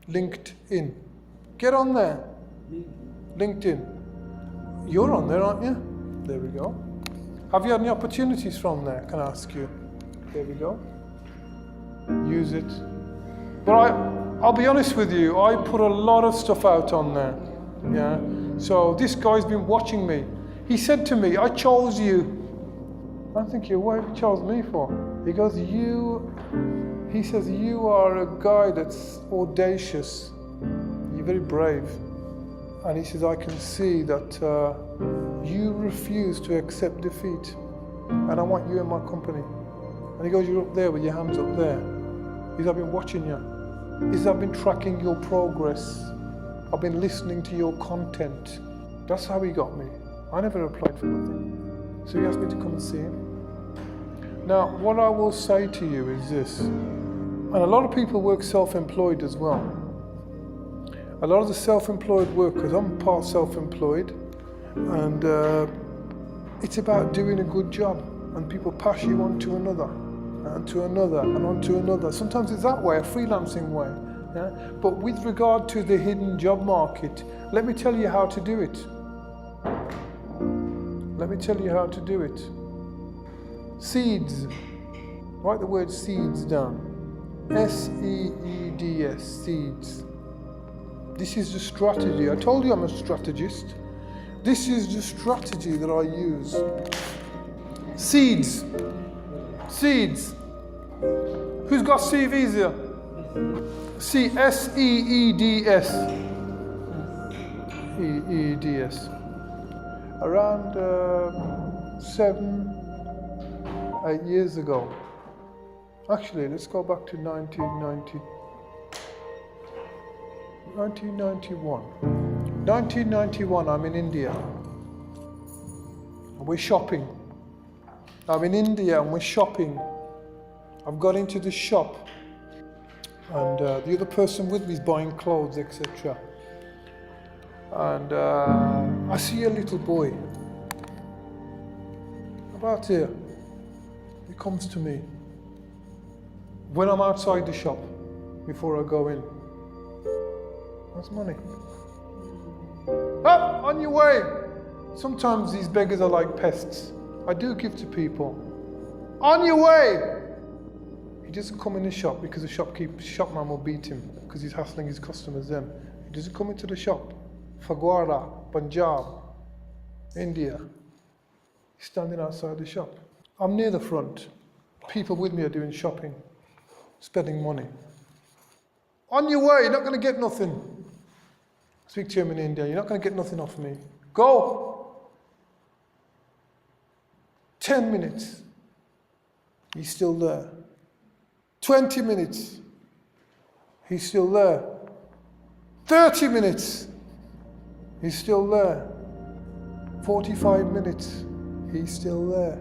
LinkedIn. Get on there. LinkedIn. You're on there, aren't you? There we go. Have you had any opportunities from there, can I ask you? There we go. Use it. But I'll be honest with you, I put a lot of stuff out on there. Yeah. So this guy's been watching me. He said to me, I chose you. I'm thinking, what have you chose me for? He goes, he says, you are a guy that's audacious. You're very brave. And he says, I can see that you refuse to accept defeat. And I want you in my company. And he goes, you're up there with your hands up there. He says, I've been watching you. He says, I've been tracking your progress. I've been listening to your content. That's how he got me. I never applied for nothing. So he asked me to come and see him. Now, what I will say to you is this, and a lot of people work self-employed as well. A lot of the self-employed workers, I'm part self-employed, and it's about doing a good job, and people pass you on to another, and to another, and on to another. Sometimes it's that way, a freelancing way. Yeah? But with regard to the hidden job market, let me tell you how to do it. Let me tell you how to do it. Seeds. Write the word seeds down. S-E-E-D-S, seeds. This is the strategy. I told you I'm a strategist. This is the strategy that I use. Seeds. Seeds. Who's got CVs here? S-E-E-D-S. E-E-D-S. Around 8 years ago. Actually, let's go back to 1991. 1991, I'm in India. We're shopping. I'm in India and we're shopping. I've got into the shop and the other person with me is buying clothes, etc. And I see a little boy. About here. He comes to me. When I'm outside the shop, before I go in. That's money. Up, on your way. Sometimes these beggars are like pests. I do give to people. On your way. He doesn't come in the shop because the shopman will beat him because he's hassling his customers then. He doesn't come into the shop. Fagwara, Punjab, India. He's standing outside the shop. I'm near the front. People with me are doing shopping, spending money. On your way, you're not going to get nothing. Speak to him in India, you're not going to get nothing off me. Go. 10 minutes. He's still there. 20 minutes. He's still there. 30 minutes. He's still there. 45 minutes. He's still there.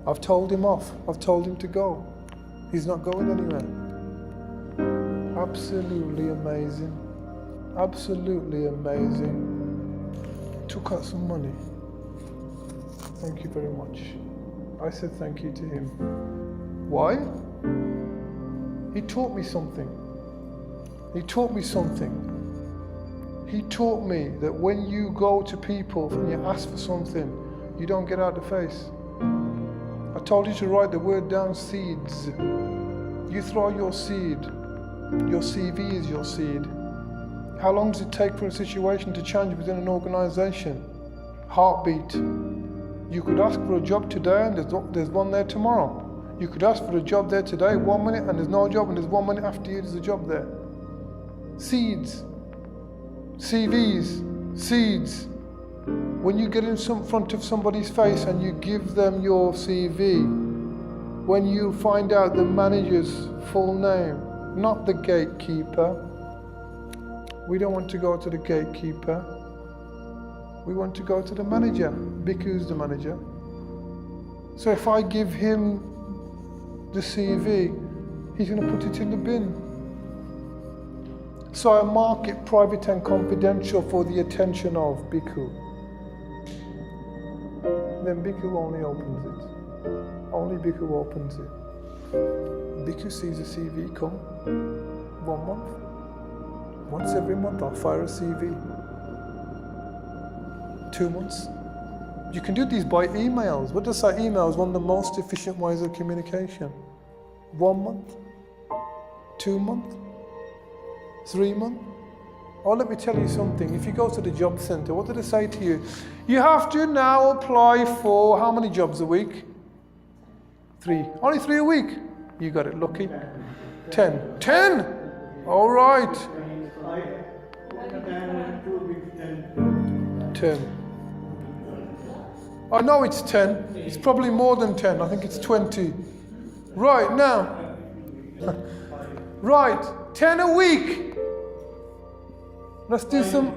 I've told him off. I've told him to go. He's not going anywhere. Absolutely amazing. Absolutely amazing. Took out some money. Thank you very much. I said thank you to him. Why? He taught me something. He taught me something. He taught me that when you go to people and you ask for something, you don't get out the face. I told you to write the word down, seeds. You throw your seed. Your CV is your seed. How long does it take for a situation to change within an organization? Heartbeat. You could ask for a job today and there's one there tomorrow. You could ask for a job there today, 1 minute, and there's no job, and there's 1 minute after you, there's a job there. Seeds. CVs. Seeds. When you get in front of somebody's face and you give them your CV, when you find out the manager's full name, not the gatekeeper. We don't want to go to the gatekeeper. We want to go to the manager. Biku's the manager. So if I give him the CV, he's going to put it in the bin. So I mark it private and confidential for the attention of Biku. Then Biku only opens it. Only Biku opens it. Biku sees the CV come. 1 month. Once every month I'll fire a CV. 2 months. You can do these by emails. What does that email is one of the most efficient ways of communication. 1 month, 2 months, 3 months. Oh, let me tell you something. If you go to the job centre, what do they say to you? You have to now apply for how many jobs a week? 3. Only 3 a week. You got it lucky. 10. 10? All right. 10. I know it's 10. It's probably more than 10. I think it's 20. Right, now. Right, 10 a week. Let's do some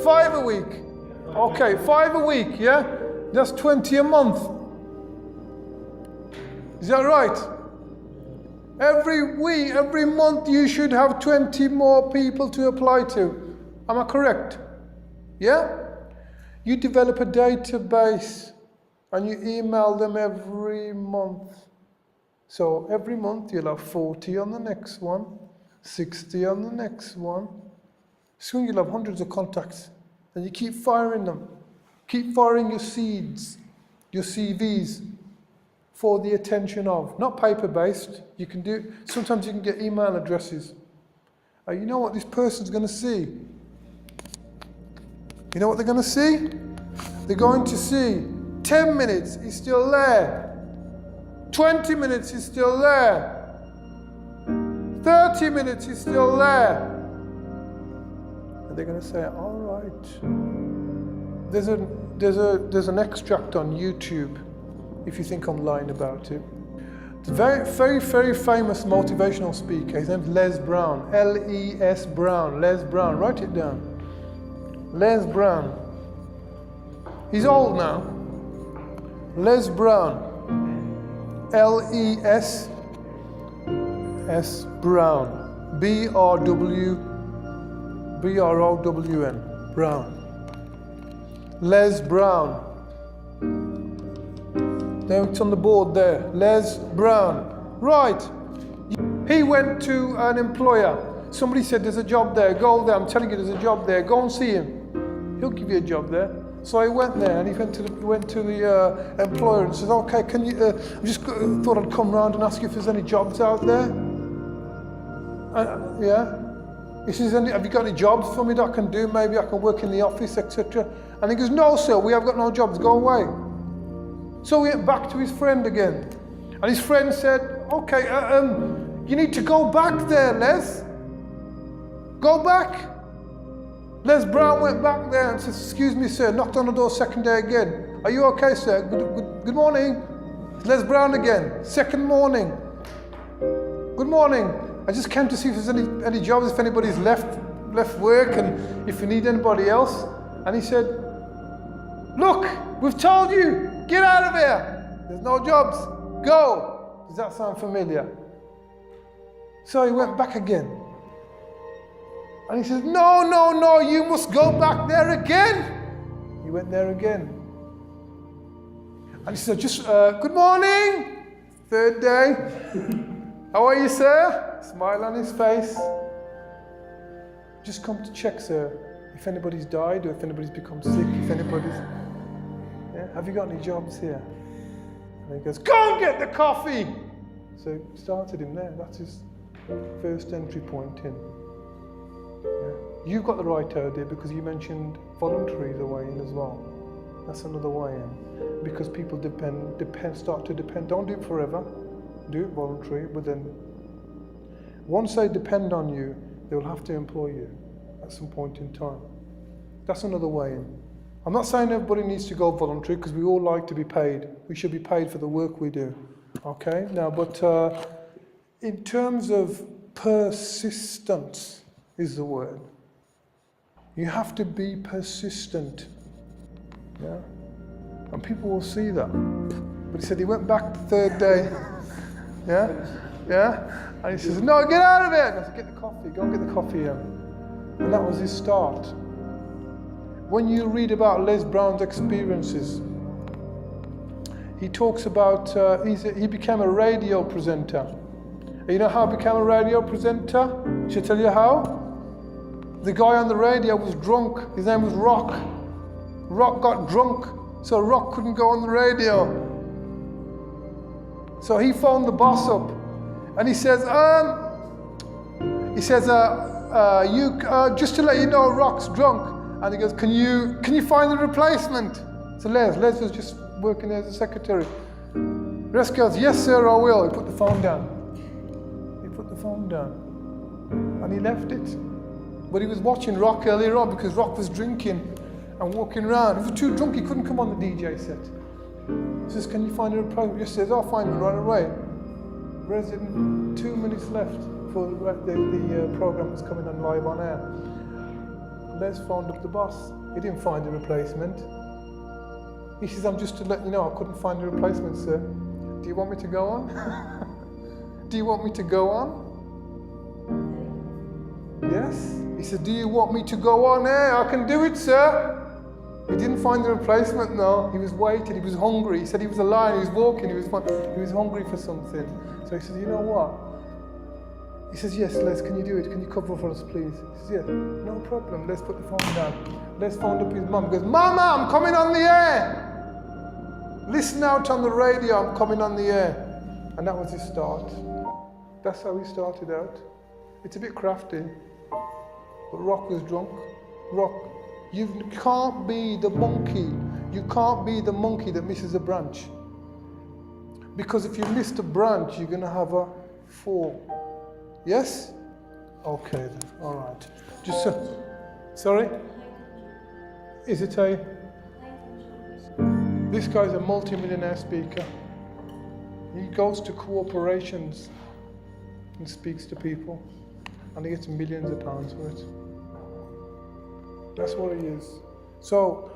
5 a week. Okay, 5 a week, yeah? That's 20 a month. Is that right? Every week, every month you should have 20 more people to apply to. Am I correct? Yeah? You develop a database and you email them every month. So every month you'll have 40 on the next one, 60 on the next one. Soon you'll have hundreds of contacts and you keep firing them. Keep firing your seeds, your CVs for the attention of, not paper-based. You can do, sometimes you can get email addresses. You know what this person's going to see? You know what they're going to see? They're going to see 10 minutes, he's still there. 20 minutes, he's still there. 30 minutes, he's still there. And they're going to say, all right. There's an extract on YouTube, if you think I'm lying about it. It's a very, very famous motivational speaker. His name's Les Brown. L-E-S Brown. Les Brown. Write it down. Les Brown. He's old now. Les Brown. L-E-S Brown. B-R-O-W-N. Brown. Les Brown. There, it's on the board there. Les Brown. Right. He went to an employer. Somebody said, there's a job there. Go there. I'm telling you, there's a job there. Go and see him. He'll give you a job there. So I went there, and he went to the employer and said, okay, can you, I just thought I'd come round and ask you if there's any jobs out there. Yeah. He says, have you got any jobs for me that I can do? Maybe I can work in the office, etc. And he goes, no, sir, we have got no jobs. Go away. So he went back to his friend again. And his friend said, okay, you need to go back there, Les. Go back. Les Brown went back there and said, excuse me, sir, knocked on the door second day again. Are you okay, sir? Good morning. Les Brown again, second morning. Good morning. I just came to see if there's any jobs, if anybody's left work and if you need anybody else. And he said, look, we've told you, get out of here. There's no jobs. Go. Does that sound familiar? So he went back again. And he says, no, you must go back there again. He went there again. And he said, just, good morning. Third day. How are you, sir? Smile on his face. Just come to check, sir, if anybody's died or if anybody's become sick, if anybody's... Yeah, have you got any jobs here? And he goes, go and get the coffee. So started him there. That's his first entry point in. Yeah. You've got the right idea because you mentioned voluntary is a way in as well. That's another way in. Because people start to depend. Don't do it forever. Do it voluntary, but then once they depend on you, they'll have to employ you at some point in time. That's another way in. I'm not saying everybody needs to go voluntary because we all like to be paid. We should be paid for the work we do. Okay? Now, but in terms of persistence is the word. You have to be persistent. Yeah? And people will see that. But he said he went back the third day. Yeah? And he says, no, get out of here. And I said, get the coffee. Go and get the coffee in. And that was his start. When you read about Les Brown's experiences, he talks about, he became a radio presenter. You know how I became a radio presenter? Should I tell you how? The guy on the radio was drunk. His name was Rock. Rock got drunk, so Rock couldn't go on the radio. So he phoned the boss up, and he says, just to let you know, Rock's drunk. And he goes, can you find a replacement? So Les was just working there as a secretary. Les goes, yes sir, I will. He put the phone down. And he left it. But he was watching Rock earlier on because Rock was drinking and walking around. He was too drunk, he couldn't come on the DJ set. He says, can you find a replacement? He says, I'll find one right away. Resident, 2 minutes left before the program was coming on live on air. Les phoned up the boss. He didn't find a replacement. He says, I'm just to let you know, I couldn't find a replacement, sir. Do you want me to go on? Do you want me to go on? Yes. He said, do you want me to go on air? I can do it, sir. He didn't find the replacement, no. He was waiting, he was hungry. He said he was alive, he was walking, he was hungry for something. So he said, you know what? He says, yes, Les, can you do it? Can you cover for us, please? He says, yeah, no problem. Les put the phone down. Les phoned up his mum. He goes, Mama, I'm coming on the air. Listen out on the radio, I'm coming on the air. And that was his start. That's how he started out. It's a bit crafty, but Rock was drunk. Rock, you can't be the monkey. You can't be the monkey that misses a branch. Because if you missed a branch, you're going to have a fall. Yes? Okay then, all right. Just sorry? Is it a... This guy's a multi-millionaire speaker. He goes to corporations and speaks to people, and he gets millions of pounds for it. That's what he is. So